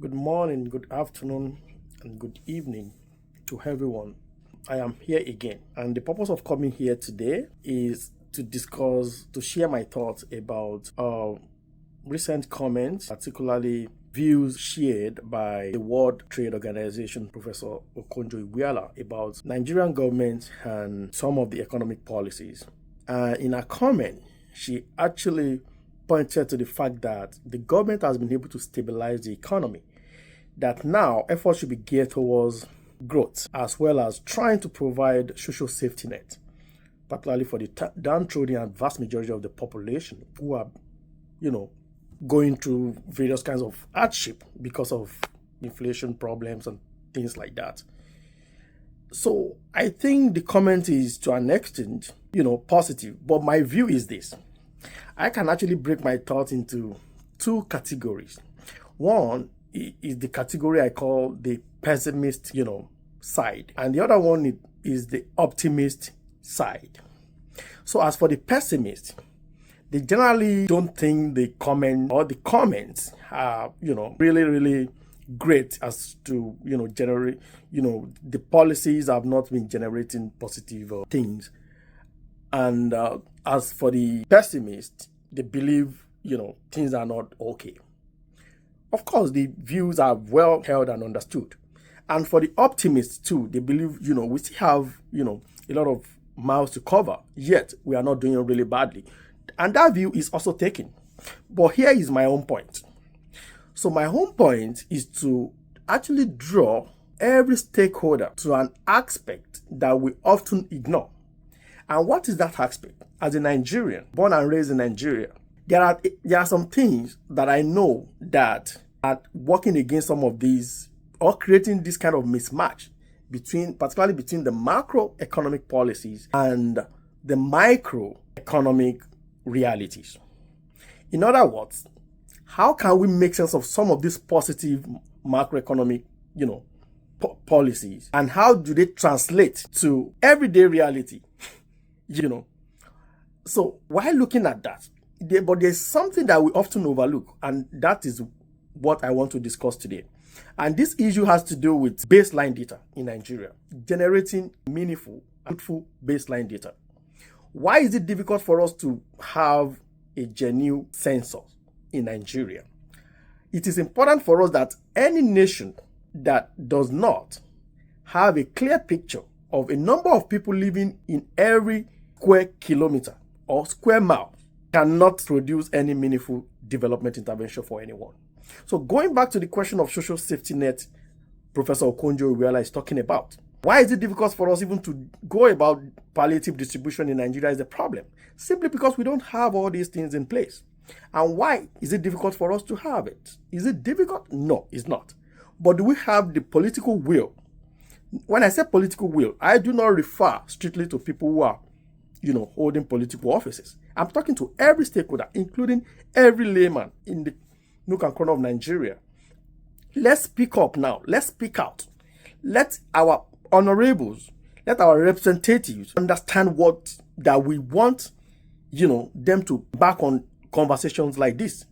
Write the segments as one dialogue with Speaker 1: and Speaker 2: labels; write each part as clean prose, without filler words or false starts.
Speaker 1: Good morning, good afternoon, and good evening to everyone. I am here again, and the purpose of coming here today is to share my thoughts about recent comments, particularly views shared by the World Trade Organization, Professor Okonjo-Iweala, about Nigerian government and some of the economic policies. In a comment, she actually pointed to the fact that the government has been able to stabilize the economy, that now efforts should be geared towards growth as well as trying to provide social safety net, particularly for the downtrodden and vast majority of the population who are, going through various kinds of hardship because of inflation problems and things like that. So I think the comment is to an extent, positive, but my view is this. I can actually break my thoughts into two categories. One is the category I call the pessimist, side, and the other one is the optimist side. So as for the pessimist, they generally don't think the comments are, really great as to, generate, the policies have not been generating positive things. And as for the pessimist, they believe, things are not okay. Of course, the views are well held and understood. And for the optimists too, they believe, we still have, a lot of miles to cover, yet we are not doing really badly. And that view is also taken. But here is my own point. So my own point is to actually draw every stakeholder to an aspect that we often ignore. And what is that aspect? As a Nigerian, born and raised in Nigeria, there are some things that I know that are working against some of these or creating this kind of mismatch particularly between the macroeconomic policies and the microeconomic realities. In other words, how can we make sense of some of these positive macroeconomic, policies, and how do they translate to everyday reality? So while looking at that, but there's something that we often overlook, and that is what I want to discuss today. And this issue has to do with baseline data in Nigeria, generating meaningful, truthful baseline data. Why is it difficult for us to have a genuine census in Nigeria? It is important for us that any nation that does not have a clear picture of a number of people living in every square kilometer or square mile cannot produce any meaningful development intervention for anyone. So going back to the question of social safety net, Professor Okonjo-Iweala is talking about. Why is it difficult for us even to go about palliative distribution in Nigeria is a problem? Simply because we don't have all these things in place. And why is it difficult for us to have it? Is it difficult? No, it's not. But do we have the political will? When I say political will, I do not refer strictly to people who are, holding political offices. I'm talking to every stakeholder, including every layman in the nook and corner of Nigeria. Let's speak up now. Let's speak out. Let our honorables, let our representatives understand that we want, them to back on conversations like this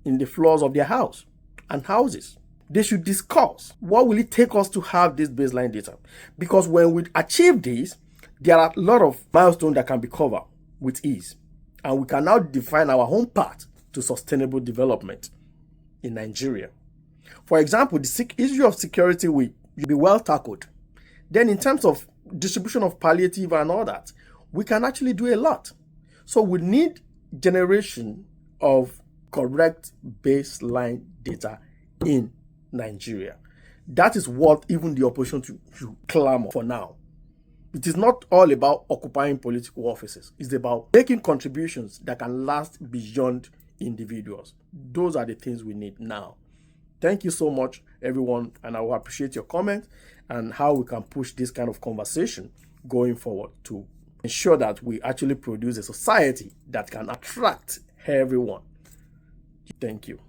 Speaker 1: in the floors of their house and houses. They should discuss what will it take us to have this baseline data. Because when we achieve this, there are a lot of milestones that can be covered with ease. And we can now define our own path to sustainable development in Nigeria. For example, the issue of security will be well tackled. Then in terms of distribution of palliative and all that, we can actually do a lot. So we need generation of correct baseline data in Nigeria. That is what even the opposition should clamor for now. It is not all about occupying political offices. It's about making contributions that can last beyond individuals. Those are the things we need now. Thank you so much, everyone, and I will appreciate your comments and how we can push this kind of conversation going forward to ensure that we actually produce a society that can attract everyone. Thank you.